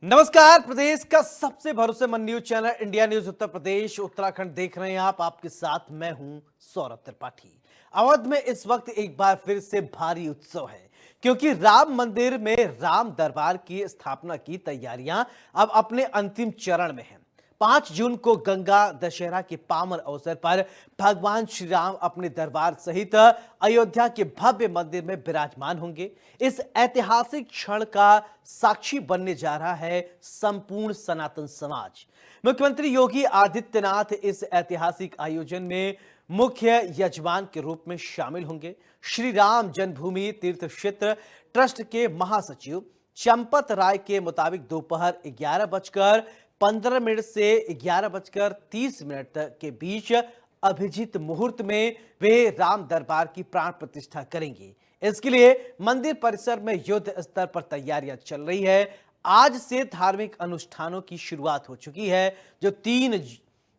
नमस्कार। प्रदेश का सबसे भरोसेमंद news channel India news Uttar Pradesh Uttarakhand देख रहे हैं आप। आपके साथ मैं हूं सौरभ त्रिपाठी। अवध में इस वक्त एक बार फिर से भारी उत्सव है, क्योंकि राम मंदिर में राम दरबार की स्थापना की तैयारियां अब अपने अंतिम चरण में हैं। 5 जून को गंगा दशहरा के पावन अवसर पर भगवान श्री राम अपने दरबार सहित अयोध्या के भव्य मंदिर में विराजमान होंगे। इस ऐतिहासिक क्षण का साक्षी बनने जा रहा है संपूर्ण सनातन समाज। मुख्यमंत्री योगी आदित्यनाथ इस ऐतिहासिक आयोजन में मुख्य यजमान के रूप में शामिल होंगे। श्री राम जन्मभूमि तीर्थ क्षेत्र ट्रस्ट के महासचिव चंपत राय के मुताबिक दोपहर 11:15 से 11:30 के बीच अभिजीत मुहूर्त में वे राम दरबार की प्राण प्रतिष्ठा करेंगे। इसके लिए मंदिर परिसर में युद्ध स्तर पर तैयारियां चल रही है। आज से धार्मिक अनुष्ठानों की शुरुआत हो चुकी है, जो 3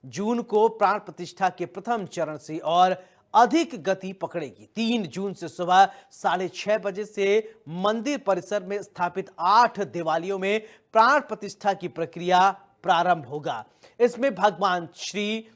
जून को प्राण प्रतिष्ठा के प्रथम चरण से और अधिक गति पकड़ेगी। 3 जून से सुबह 6:30 बजे से मंदिर परिसर में स्थापित 8 देवालयों में प्राण प्रतिष्ठा की प्रक्रिया प्रारंभ होगा। इसमें भगवान श्री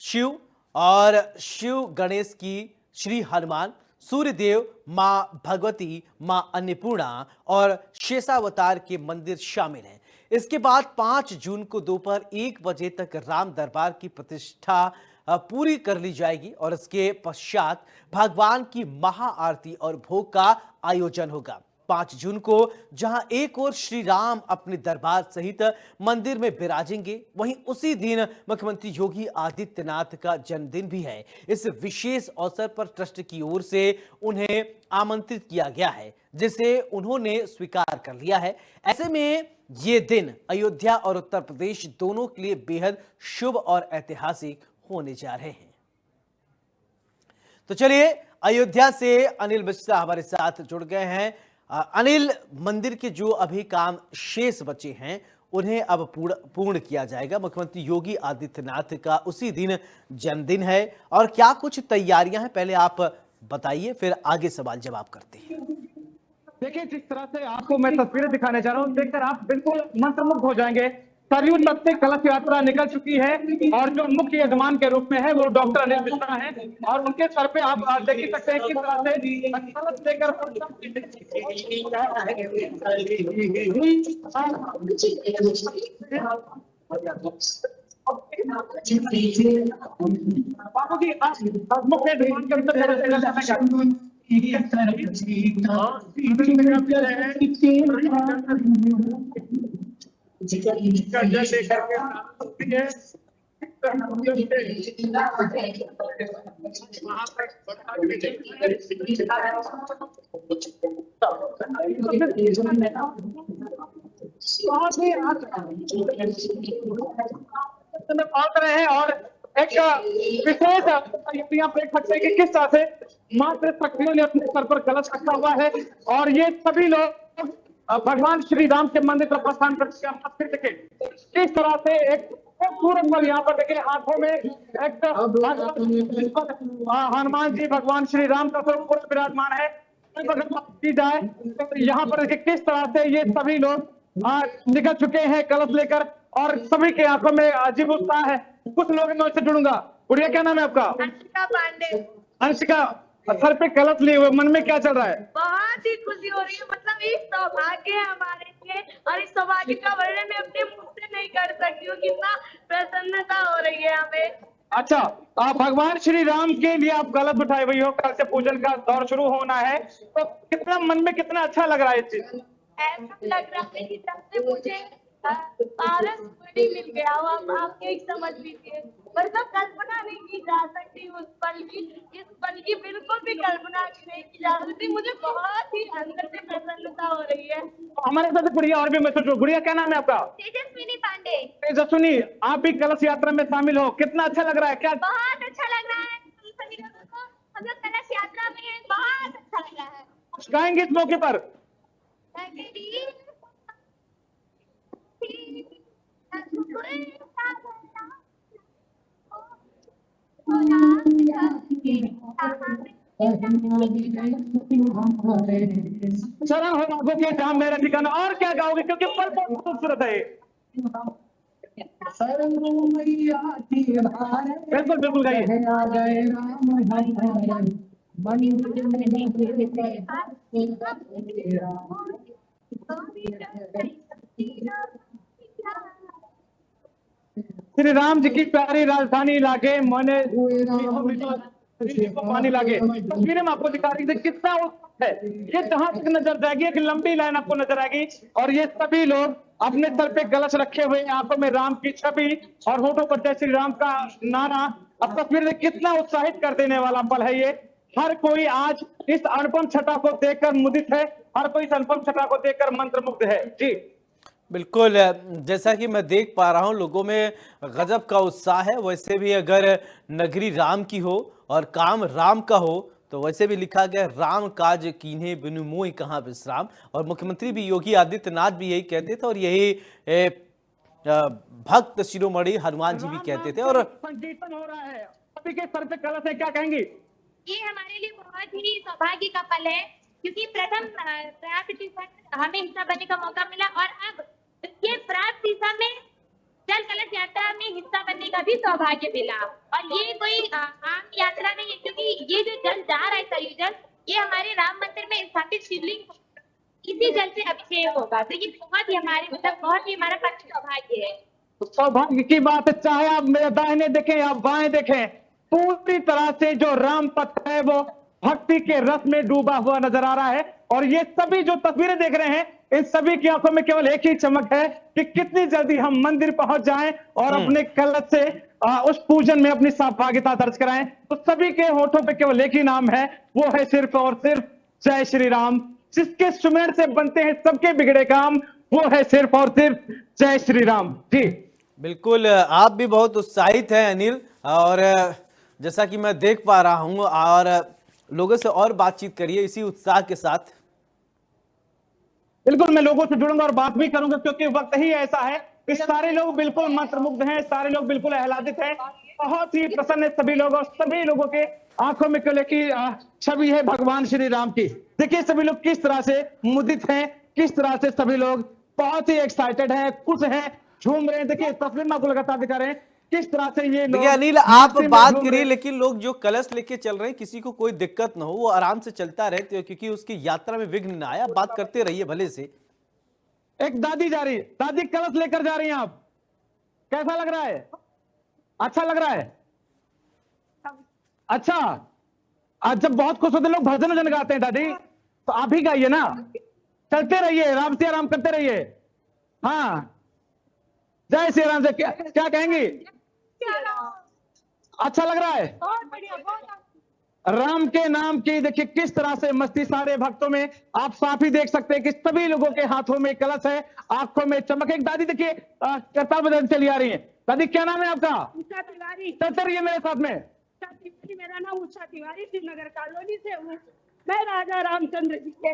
शिव और शिव गणेश की श्री हनुमान, सूर्यदेव, मां भगवती, मां अन्नपूर्णा और शेषावतार के मंदिर शामिल हैं। इसके बाद 5 जून को दोपहर 1 बजे तक राम दरबार की प्रतिष्ठा पूरी कर ली जाएगी और इसके पश्चात भगवान की महाआरती और भोग का आयोजन होगा। 5 जून को जहां एक ओर श्री राम अपने दरबार सहित मंदिर में विराजेंगे, वहीं उसी दिन मुख्यमंत्री योगी आदित्यनाथ का जन्मदिन भी है। इस विशेष अवसर पर ट्रस्ट की ओर से उन्हें आमंत्रित किया गया है, जिसे उन्होंने स्वीकार कर लिया है। ऐसे में ये दिन अयोध्या और उत्तर प्रदेश दोनों के लिए बेहद शुभ और ऐतिहासिक होने जा रहे हैं। तो चलिए, अयोध्या से अनिल मिश्रा हमारे साथ जुड़ गए हैं। अनिल, मंदिर के जो अभी काम शेष बचे हैं उन्हें अब पूर्ण किया जाएगा। मुख्यमंत्री योगी आदित्यनाथ का उसी दिन जन्मदिन है, और क्या कुछ तैयारियां हैं, पहले आप बताइए, फिर आगे सवाल जवाब करते हैं। देखिए, जिस तरह से आपको मैं तस्वीरें दिखाने जा रहा हूँ, देखकर आप बिल्कुल मंत्रमुग्ध हो जाएंगे। सरयू तट से कलश यात्रा निकल चुकी है और जो मुख्य यजमान के रूप में है वो डॉक्टर अनिल मिश्रा है, और उनके सर पे आप देख ही सकते हैं किस तरह से कलश लेकर बाबू जी मुख्य यजमान के रूप में बात रहे हैं, और एक विशेष यहाँ पे देख सकते हैं कि किस तरह से मात्र शक्तियों ने अपने सर पर कलश रखा हुआ है, और ये सभी लोग भगवान श्री राम के मंदिर पर प्रस्थान करके किस तरह से एक खूबसूरत पल यहाँ पर देखिए, हाथों में एक हनुमान जी भगवान श्री राम का स्वरूप विराजमान है। की जाए तो यहाँ पर देखिए किस तरह से ये सभी लोग निकल चुके हैं कलश लेकर, और सभी के आंखों में अजीब उत्साह है। कुछ लोग मैं उससे जुड़ूंगा। गुड़िया, क्या नाम है आपका? अंशिका पांडे। अंशिका, सर पे कलश लिए हुए, मन में क्या चल रहा है? बहुत ही खुशी हो रही है, मतलब ये सौभाग्य है हमारे लिए, और इस सौभाग्य का वर्णन मैं अपने मुंह से नहीं कर सकती हूँ। कितना प्रसन्नता हो रही है हमें। अच्छा, आप भगवान श्री राम के लिए आप कलश उठाए हुई हो, कल से पूजन का दौर शुरू होना है, तो कितना मन में कितना अच्छा लग रहा है? चीज ऐसा लग रहा है कि जब से मुझे पारस मिल गया हो, आप यही समझ लीजिए। मतलब कल्पना नहीं की जा सकती उस पल की, इस पल की बिल्कुल भी कल्पना नहीं की जा सकती। मुझे बहुत ही अंदर से प्रसन्नता हो रही है। हमारे साथ गुड़िया और भी मैं सोचू। गुड़िया, क्या नाम है आपका? तेजस्विनी पांडे। तेजस्विनी, आप भी कलश यात्रा में शामिल हो, कितना अच्छा लग रहा है? क्या बहुत अच्छा लग रहा है, सभी लोगों को हम लोग कलश यात्रा में हैं, बहुत अच्छा लग रहा है। कुछ गाएंगे इस मौके पर? चरण हो राघो के काम मेरा ठिकाना। और क्या गाओगे, क्योंकि पल बहुत खूबसूरत है ये। बिल्कुल बिल्कुल गाइए। श्री राम जी की प्यारी राजधानी लागे मोने को पानी लागे। तस्वीरें में आपको दिखा रही थी कितना है। ये जहां तक नजर जाएगी एक लंबी लाइन आपको नजर आएगी, और ये सभी लोग अपने सर पे कलश रखे हुए, आंखों में राम की छवि और होठों पर जय श्री राम का नारा। अब तस्वीर में कितना उत्साहित कर देने वाला पल है ये। हर कोई आज इस अनुपम छटा को देखकर मुदित है, हर कोई इस अनुपम छटा को देखकर मंत्रमुग्ध है जी। बिल्कुल, जैसा कि मैं देख पा रहा हूं लोगों में गजब का उत्साह है। वैसे भी अगर नगरी राम की हो और काम राम का हो तो वैसे भी लिखा गया राम काज कीन्हे बिनु मोहि कहाँ विश्राम। और मुख्यमंत्री भी योगी आदित्यनाथ भी यही कहते थे और यही भक्त शिरोमणि हनुमान जी भी कहते थे। और संकीर्तन हो रहा है, सभी के सर पे कलश है, क्या कहेंगी? ये हमारे लिए बहुत ही सौभाग्य का पल है, क्योंकि प्रथम प्राप्त हमें हिस्सा बनने का मौका मिला, और अब इसके प्राप्त दिशा में जल कलश यात्रा में हिस्सा बनने का भी सौभाग्य मिला। और ये कोई आम यात्रा नहीं है, क्योंकि ये जो जल जा रहा है सरयू जल, ये हमारे राम मंदिर में स्थापित शिवलिंग, इसी जल से अभिषेक होगा। तो ये बहुत ही हमारे बहुत ही हमारा पक्ष सौभाग्य है। सौभाग्य की बात है, चाहे आप मेरे दाहिने देखें या बाएं देखें, पूरी तरह से जो राम पथ है वो भक्ति के रस में डूबा हुआ नजर आ रहा है। और ये सभी जो तस्वीरें देख रहे हैं, इस सभी की आंखों में केवल एक ही चमक है कि कितनी जल्दी हम मंदिर पहुंच जाएं और अपने कलश से उस पूजन में अपनी सहभागिता दर्ज कराएं। तो सभी के होठों पे केवल एक ही नाम है, वो है सिर्फ और सिर्फ जय श्री राम। जिसके सुमेर से बनते हैं सबके बिगड़े काम, वो है सिर्फ और सिर्फ जय श्री राम जी। बिल्कुल, आप भी बहुत उत्साहित हैं अनिल, और जैसा कि मैं देख पा रहा हूं, और लोगों से और बातचीत करिए इसी उत्साह के साथ। बिल्कुल, मैं लोगों से जुड़ूंगा और बात भी करूंगा, क्योंकि वक्त ही ऐसा है कि सारे लोग बिल्कुल मंत्रमुग्ध हैं, सारे लोग बिल्कुल आह्लादित हैं, बहुत ही प्रसन्न है सभी लोग, और सभी लोगों के आंखों में केवल की छवि है भगवान श्री राम की। देखिए सभी लोग किस तरह से मुदित हैं, किस तरह से सभी लोग बहुत ही एक्साइटेड हैं, खुश हैं, झूम रहे हैं। देखिए तस्वीर में आपको लगातार दिखा रहे हैं किस तरह से ये लोग। देखिए अनिल, आप बात करिए, लेकिन लोग जो कलश लेके चल रहे हैं किसी को कोई दिक्कत ना हो, वो आराम से चलता रहे, क्योंकि उसकी यात्रा में विघ्न ना आए। आप बात करते रहिए भले से। एक दादी जा रही है, दादी कलश लेकर जा रही हैं आप, कैसा लग रहा है? अच्छा लग रहा है? अच्छा, आज जब बहुत खुश होते लोग भजन वजन गाते हैं दादी, तो आप भी गाइए ना, चलते रहिए, राम से आराम करते रहिए। हाँ, जय श्री राम से क्या कहेंगी? अच्छा लग रहा है? राम के नाम की देखिए किस तरह से मस्ती सारे भक्तों में आप साफ ही देख सकते हैं कि सभी लोगों के हाथों में कलश है, आंखों में चमक। एक दादी देखिए करताल बदल चली आ रही है। दादी क्या नाम है आपका? उषा तिवारी। चलते रहिए मेरे साथ में। उषा तिवारी, मेरा नाम उषा तिवारी, श्रीनगर कॉलोनी से हूँ। मैं राजा रामचंद्र जी के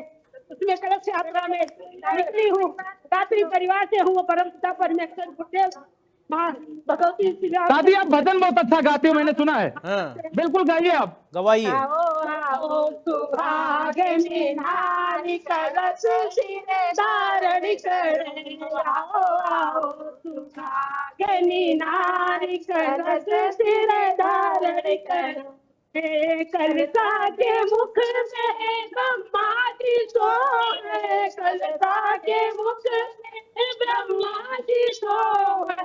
उसमें कलश यात्रा में निकली हूँ। रात्रि परिवार से हूँ, परम पिता परमेश्वर गुरुदेव माँ भगवती श्री राम। दादी आप भजन बहुत अच्छा गाते हो, मैंने सुना है। हाँ, बिल्कुल गाइए, आप गवाइए। आओ सुहागिनी नारी कलश सिरे धारण करे, आओ आओ सुहागिनी नारी कलश सिरे धारण करो। कलसा के मुख में ब्रह्मा जी सोए, कलसा के मुख में ब्रह्मा जी सोए,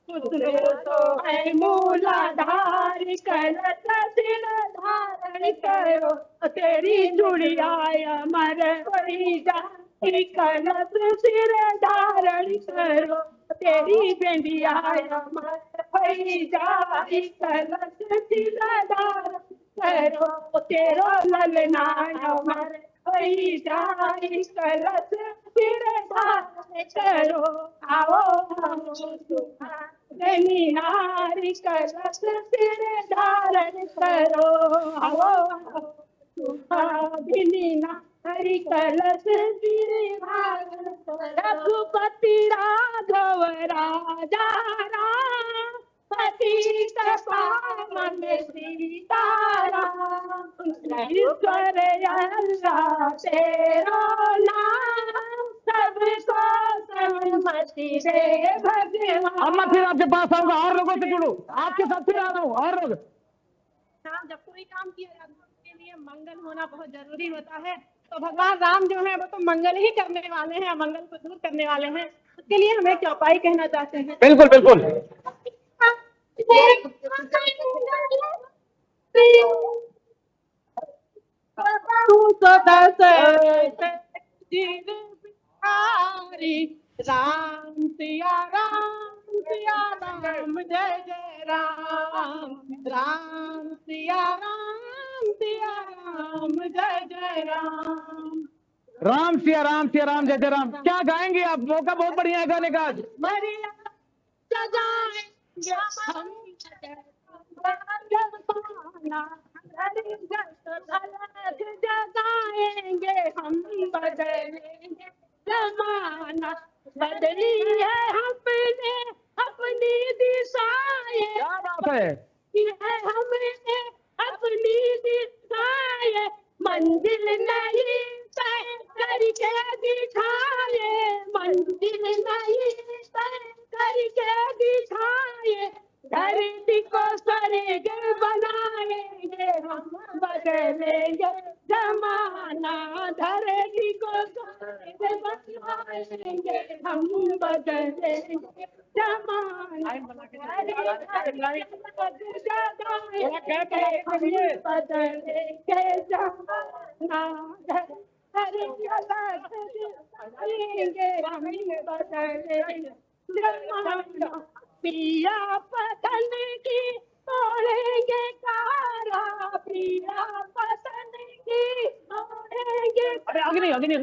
पुत्र तो है मूलाधार, कलश सिर धारण करो, तेरी जुड़िया अमर होई जाए, कलश सिर धारण करो, तेरी बेंडिया अमर होई जाए, कलश सिर धारण करो, तेरो ललना अमर होई जाए, कलश सिर धारण करो। आओ आओ सुहागिनी नारी कलश सिर धारण करो, आओ आओ सुहागिनी नारी कलश सिर धारण करो। रघुपति राघव राजा राम, पतित पावन सीताराम, ईश्वर अल्लाह तेरा नाम सबको सहमति दे भगवान। अम्मा फिर आपके पास आऊंगा, और लोगों से जुड़ू, आपके साथ फिर आ रहा हूँ और लोग। हाँ, जब कोई काम किया जाता है उसके लिए मंगल होना बहुत जरूरी होता है। तो भगवान राम जो है वो तो मंगल ही करने वाले हैं, मंगल को दूर करने वाले हैं। उसके लिए हमें चौपाई कहना चाहते हैं। बिल्कुल बिल्कुल। तू तो दशरथ जीव बिहारी, राम सिया राम जय जय राम, राम सिया राम जय जय राम। राम सिया राम जय जय राम। क्या गाएंगे आप? मौका बहुत बढ़िया है गाने का आज। मरिया सजाएंगे हम जगाएंगे हम, बदलेंगे जमाना, बदली है हमने अपनी दिशाएं, क्या बात है। हमने अपनी दिशाएं, मंजिल नहीं तय करके दिखाए, मंजिल नहीं तय करके दिखाए, धरती को स्वर्ग बनाएंगे हम, बदलेंगे जमाना, धरती को स्वर्ग बनाएंगे हम, बदलेंगे जमाना, बदलेंगे जमाना, जमाना। पिया पतन की तोड़ेंगे कारा, पिया पतन की तोड़ेंगे, अग्नि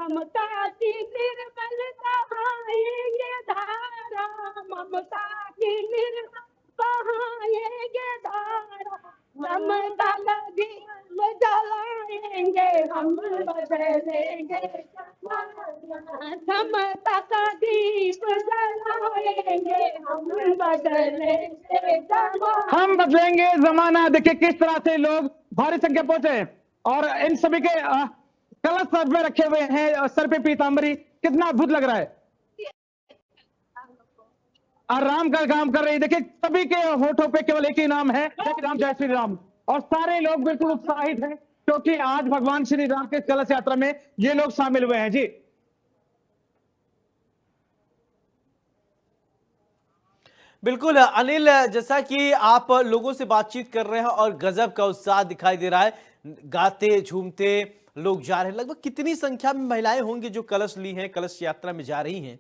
ममता की निर्मलता बहाएंगे धारा, ममता की निर्मल बहाएंगे धारा, ममता लगी जलाएंगे हम, बदलेंगे समता का दीप जलाएंगे हम, बदलेंगे जमाना। देखिए किस तरह से लोग भारी संख्या पहुंचे हैं और इन सभी के कलश सर में रखे हुए हैं, सर पे पीतांबरी, कितना अद्भुत लग रहा है। और राम का काम कर रही है। देखिए सभी के होठों पे केवल एक ही नाम है, जय राम जय श्री राम। और सारे लोग बिल्कुल उत्साहित हैं क्योंकि आज भगवान श्री राम के कलश यात्रा में ये लोग शामिल हुए हैं। जी बिल्कुल अनिल, जैसा कि आप लोगों से बातचीत कर रहे हैं और गजब का उत्साह दिखाई दे रहा है, गाते झूमते लोग जा रहे हैं। लगभग कितनी संख्या में महिलाएं होंगी जो कलश ली हैं, कलश यात्रा में जा रही हैं?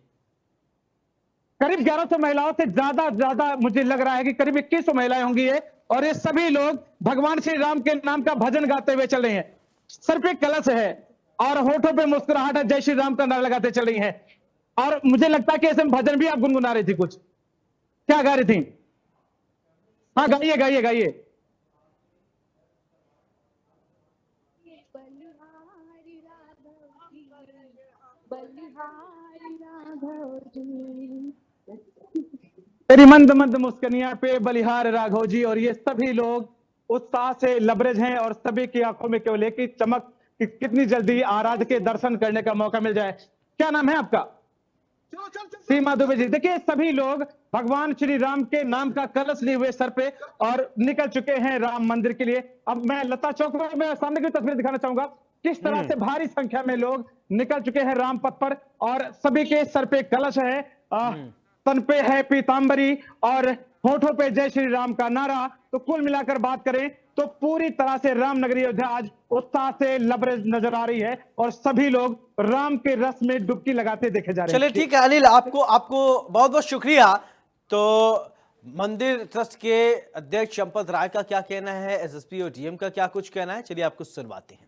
करीब 1100 महिलाओं से ज्यादा मुझे लग रहा है कि करीब 2100 महिलाएं होंगी ये। और ये सभी लोग भगवान श्री राम के नाम का भजन गाते हुए चल रहे हैं। सर पे कलश है और होठों पे मुस्कुराहट है, जय श्री राम का नारा लगाते चल रही हैं। और मुझे लगता है कि ऐसे भजन भी आप गुनगुना रही थी, कुछ क्या गा रही थी? हाँ गाइए गाइए गाइए। तेरी मंद मंद मुस्कनिया पे बलिहार राघव जी। और ये सभी लोग उत्साह से लबरेज हैं और सभी की आंखों में केवल एक ही चमक कि कितनी जल्दी आराध्य के दर्शन करने का मौका मिल जाए। क्या नाम है आपका? सीमा दुबे जी। देखिए सभी लोग भगवान श्री राम के नाम का कलश लिए हुए सर पे और निकल चुके हैं राम मंदिर के लिए। अब मैं लता चौक में मैं सामने की तस्वीर दिखाना चाहूंगा किस तरह से भारी संख्या में लोग निकल चुके हैं राम पथ पर और सभी के सर पे कलश है, तन पे है पीतांबरी और होठों पे जय श्री राम का नारा। तो कुल मिलाकर बात करें तो पूरी तरह से रामनगरी अयोध्या आज उत्साह से लबरेज नजर आ रही है और सभी लोग राम के रस में डुबकी लगाते देखे जा रहे हैं। चलिए ठीक है अनिल, आपको बहुत बहुत शुक्रिया। तो मंदिर ट्रस्ट के अध्यक्ष चंपत राय का क्या कहना है, एसएसपी और डीएम का क्या कुछ कहना है, चलिए आपको सुनवाते हैं।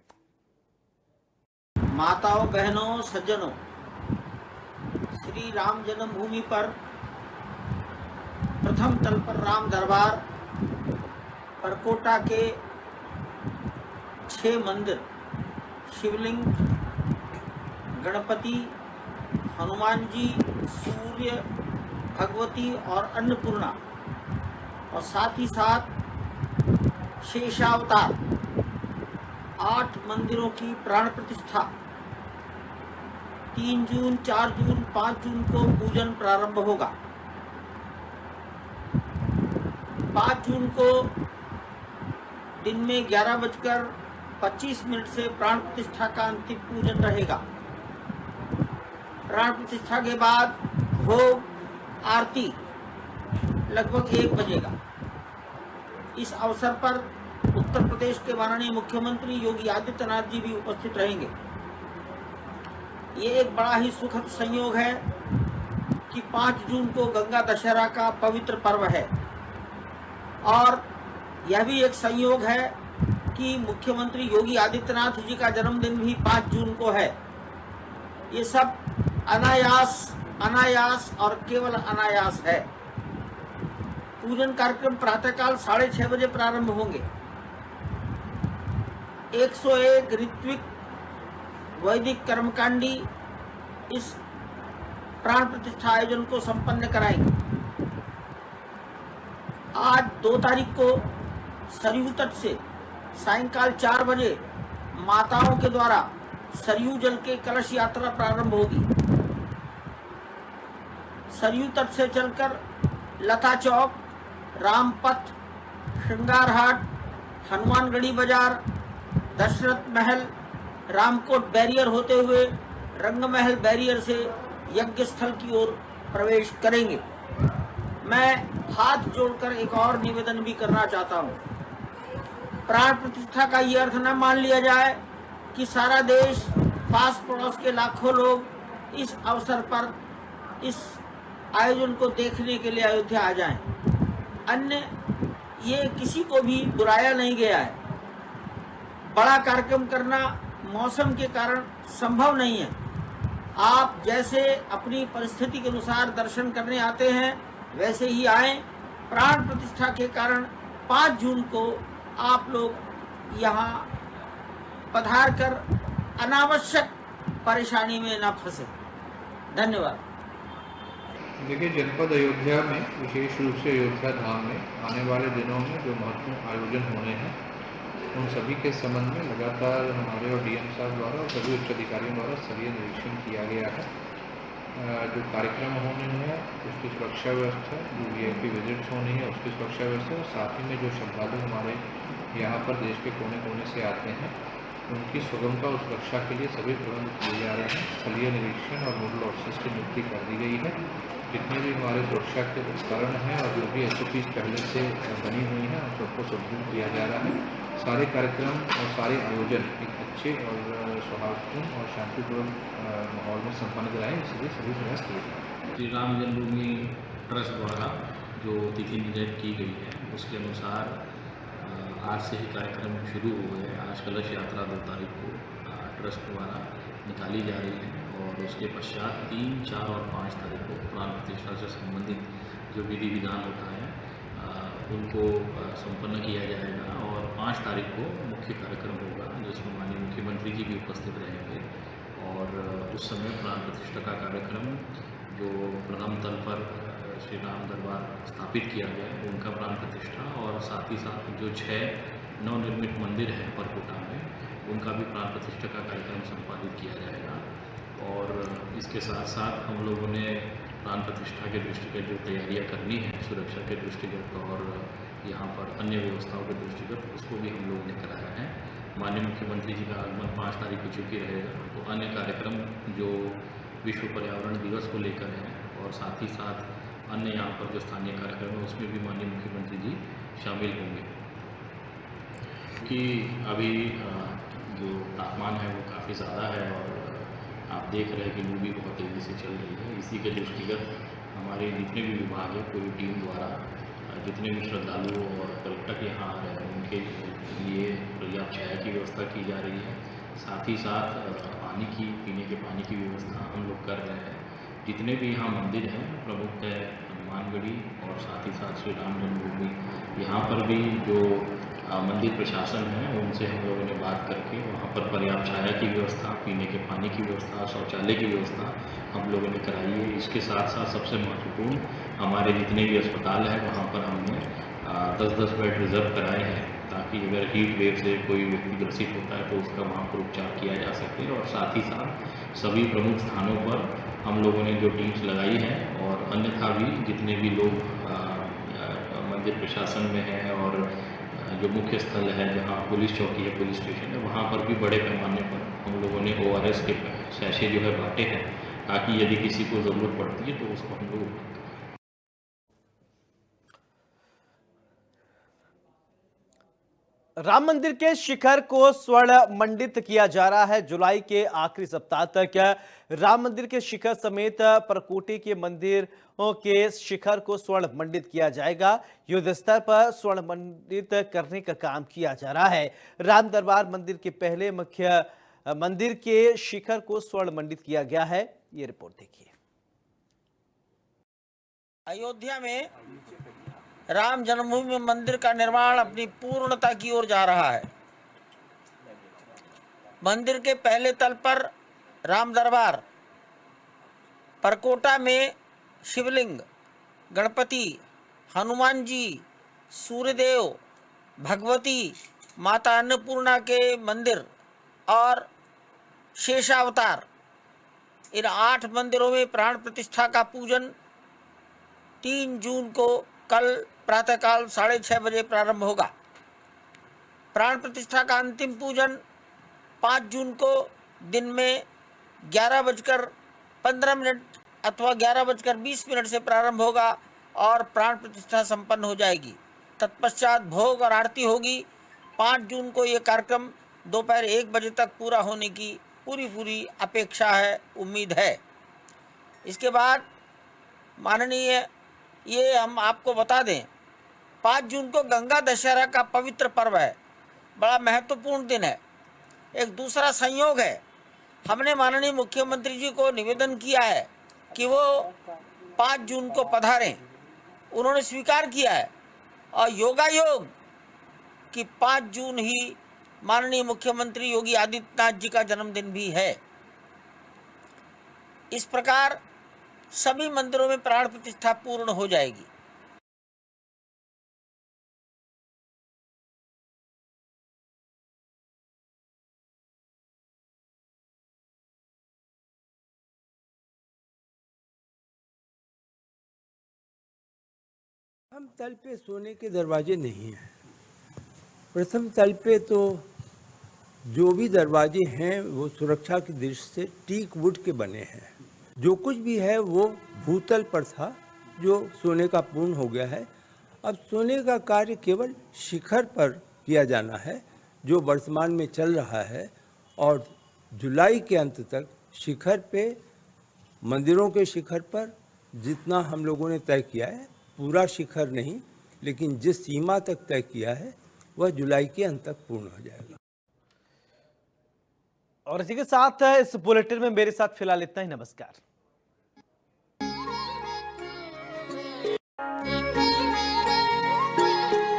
माताओं बहनों सज्जनों, श्री राम जन्मभूमि पर प्रथम तल पर राम दरबार परकोटा के 6 मंदिर शिवलिंग, गणपति, हनुमान जी, सूर्य, भगवती और अन्नपूर्णा और साथ ही साथ शेषावतार 8 मंदिरों की प्राण प्रतिष्ठा 3 जून, 4 जून, 5 जून को पूजन प्रारंभ होगा। 5 जून को दिन में 11:25 से प्राण प्रतिष्ठा का अंतिम पूजन रहेगा। प्राण प्रतिष्ठा के बाद भोग आरती लगभग 1 बजेगा। इस अवसर पर उत्तर प्रदेश के माननीय मुख्यमंत्री योगी आदित्यनाथ जी भी उपस्थित रहेंगे। ये एक बड़ा ही सुखद संयोग है कि 5 जून को गंगा दशहरा का पवित्र पर्व है और यह भी एक संयोग है कि मुख्यमंत्री योगी आदित्यनाथ जी का जन्मदिन भी 5 जून को है। ये सब अनायास और केवल अनायास है। पूजन कार्यक्रम प्रातःकाल 6:30 बजे प्रारंभ होंगे। 101 ऋत्विक वैदिक कर्मकांडी इस प्राण प्रतिष्ठा आयोजन को संपन्न कराएंगे। आज 2 तारीख को सरयू तट से सायंकाल 4 बजे माताओं के द्वारा सरयू जल के कलश यात्रा प्रारंभ होगी। सरयू तट से चलकर लता चौक, रामपथ, श्रृंगार हाट, हनुमानगढ़ी बाजार, दशरथ महल, रामकोट बैरियर होते हुए रंग महल बैरियर से यज्ञ स्थल की ओर प्रवेश करेंगे। मैं हाथ जोड़कर एक और निवेदन भी करना चाहता हूँ। प्राण प्रतिष्ठा का ये अर्थ न मान लिया जाए कि सारा देश, पास पड़ोस के लाखों लोग इस अवसर पर इस आयोजन को देखने के लिए अयोध्या आ जाएं। अन्य ये किसी को भी बुलाया नहीं गया है। बड़ा कार्यक्रम करना मौसम के कारण संभव नहीं है। आप जैसे अपनी परिस्थिति के अनुसार दर्शन करने आते हैं वैसे ही आएं। प्राण प्रतिष्ठा के कारण 5 जून को आप लोग यहाँ पधार कर अनावश्यक परेशानी में न फंसे। धन्यवाद। देखिए, जनपद अयोध्या में, विशेष रूप से अयोध्या धाम में आने वाले दिनों में जो महत्वपूर्ण आयोजन होने हैं उन सभी के संबंध में लगातार हमारे और डीएम साहब द्वारा और सभी उच्च अधिकारियों द्वारा स्तरीय निरीक्षण किया गया है। जो कार्यक्रम होने हैं उसकी सुरक्षा व्यवस्था, जो वीआईपी विजिट्स होनी है उसकी सुरक्षा व्यवस्था और साथ ही में जो श्रद्धालु हमारे यहाँ पर देश के कोने कोने से आते हैं उनकी सुगमता और सुरक्षा के लिए सभी प्रबंध किए जा रहे हैं। स्थलीय निरीक्षण और नोडल ऑफिसर्स की नियुक्ति कर दी गई है। जितने भी हमारे सुरक्षा के उपकरण हैं और जो भी SOPs पहले से बनी हुई हैं उन सबको सुदृढ़ किया जा रहा है। सारे कार्यक्रम और सारे आयोजन एक अच्छे और सौहार्दपूर्ण और शांतिपूर्ण माहौल में संपन्न कराएं, इसलिए सभी प्रयास किए जाएँ। श्री राम जन्मभूमि ट्रस्ट द्वारा जो तिथि निर्धारित की गई है उसके अनुसार आज से ही कार्यक्रम शुरू हो गए। आज कलश यात्रा 2 तारीख को ट्रस्ट द्वारा निकाली जा रही है और उसके पश्चात 3, 4 और 5 तारीख को प्राण प्रतिष्ठा से संबंधित जो विधि विधान होता है उनको संपन्न किया जाएगा और 5 तारीख को मुख्य कार्यक्रम होगा जिसमें माननीय मुख्यमंत्री जी भी उपस्थित रहेंगे और उस समय प्राण प्रतिष्ठा का कार्यक्रम जो प्रथम तल पर श्री राम दरबार स्थापित किया गया है उनका प्राण प्रतिष्ठा और साथ ही साथ जो 6 नवनिर्मित मंदिर हैं परकोटा में उनका भी प्राण प्रतिष्ठा का कार्यक्रम संपादित किया जाएगा। और इसके साथ साथ हम लोगों ने प्राण प्रतिष्ठा के दृष्टिगत जो तैयारियां करनी है सुरक्षा के दृष्टिगत और यहाँ पर अन्य व्यवस्थाओं के दृष्टिगत उसको भी हम लोगों ने कराया है। माननीय मुख्यमंत्री जी का आगमन 5 तारीख को चुकी रहेगा तो अन्य कार्यक्रम जो विश्व पर्यावरण दिवस को लेकर है और साथ ही साथ अन्य यहाँ पर जो स्थानीय कार्यक्रम है उसमें भी माननीय मुख्यमंत्री जी शामिल होंगे। कि अभी जो तापमान है वो काफ़ी ज़्यादा है और आप देख रहे हैं कि लू भी बहुत तेज़ी से चल रही है। इसी के दृष्टिगत हमारे जितने भी विभाग है पूरी टीम द्वारा जितने भी श्रद्धालु और पर्यटक यहाँ आ रहे हैं उनके लिए पर्याप्त छाया की व्यवस्था की जा रही है। साथ ही साथ पानी की पीने के पानी की व्यवस्था हम लोग कर रहे हैं। जितने भी यहाँ मंदिर हैं प्रमुख है हनुमानगढ़ी और साथ ही साथ श्री राम जन्मभूमि, यहाँ पर भी जो मंदिर प्रशासन है उनसे हम लोगों ने बात करके वहाँ पर पर्याप्त छाया की व्यवस्था, पीने के पानी की व्यवस्था, शौचालय की व्यवस्था हम लोगों ने कराई है। इसके साथ साथ सबसे महत्वपूर्ण हमारे जितने भी अस्पताल हैं वहाँ पर हमने 10-10 बेड रिजर्व कराए हैं ताकि ताकि अगर हीट वेव से कोई व्यक्ति ग्रसित होता है तो उसका वहाँ पर उपचार किया जा सके। और साथ ही साथ सभी प्रमुख स्थानों पर हम लोगों ने जो टीम्स लगाई हैं और अन्यथा भी जितने भी लोग मंदिर प्रशासन में हैं और जो मुख्य स्थल है जहाँ पुलिस चौकी है, पुलिस स्टेशन है, वहाँ पर भी बड़े पैमाने पर हम लोगों ने ORS के सैशे जो है बांटे हैं, ताकि यदि किसी को ज़रूरत पड़ती है तो उसको हम लोग। राम मंदिर के शिखर को स्वर्ण मंडित किया जा रहा है। जुलाई के आखिरी सप्ताह तक राम मंदिर के शिखर समेत परकोटे के मंदिरों के शिखर को स्वर्ण मंडित किया जाएगा। युद्ध स्तर पर स्वर्ण मंडित करने का काम किया जा रहा है। राम दरबार मंदिर के पहले मुख्य मंदिर के शिखर को स्वर्ण मंडित किया गया है। ये रिपोर्ट देखिए। अयोध्या में राम जन्मभूमि मंदिर का निर्माण अपनी पूर्णता की ओर जा रहा है। मंदिर के पहले तल पर राम दरबार, परकोटा में शिवलिंग, गणपति, हनुमान जी, सूर्यदेव, भगवती, माता अन्नपूर्णा के मंदिर और शेषावतार, इन 8 मंदिरों में प्राण प्रतिष्ठा का पूजन 3 जून को कल प्रातःकाल 6:30 बजे प्रारंभ होगा। प्राण प्रतिष्ठा का अंतिम पूजन 5 जून को दिन में 11:15 अथवा 11:20 से प्रारंभ होगा और प्राण प्रतिष्ठा संपन्न हो जाएगी। तत्पश्चात भोग और आरती होगी। 5 जून को ये कार्यक्रम दोपहर 1 बजे तक पूरा होने की पूरी अपेक्षा है, उम्मीद है। इसके बाद माननीय ये हम आपको बता दें, 5 जून को गंगा दशहरा का पवित्र पर्व है, बड़ा महत्वपूर्ण दिन है। एक दूसरा संयोग है, हमने माननीय मुख्यमंत्री जी को निवेदन किया है कि वो 5 जून को पधारें। उन्होंने स्वीकार किया है और योगायोग कि 5 जून ही माननीय मुख्यमंत्री योगी आदित्यनाथ जी का जन्मदिन भी है। इस प्रकार सभी मंदिरों में प्राण प्रतिष्ठा पूर्ण हो जाएगी। प्रथम तल पे सोने के दरवाजे नहीं हैं। प्रथम तल पे तो जो भी दरवाजे हैं वो सुरक्षा की दृष्टि से टीक वुड के बने हैं। जो कुछ भी है वो भूतल पर था, जो सोने का पूर्ण हो गया है। अब सोने का कार्य केवल शिखर पर किया जाना है, जो वर्तमान में चल रहा है, और जुलाई के अंत तक शिखर पे, मंदिरों के शिखर पर जितना हम लोगों ने तय किया है, पूरा शिखर नहीं लेकिन जिस सीमा तक तय किया है वह जुलाई के अंत तक पूर्ण हो जाएगा। और इसी के साथ इस बुलेटिन में मेरे साथ फिलहाल इतना ही। नमस्कार।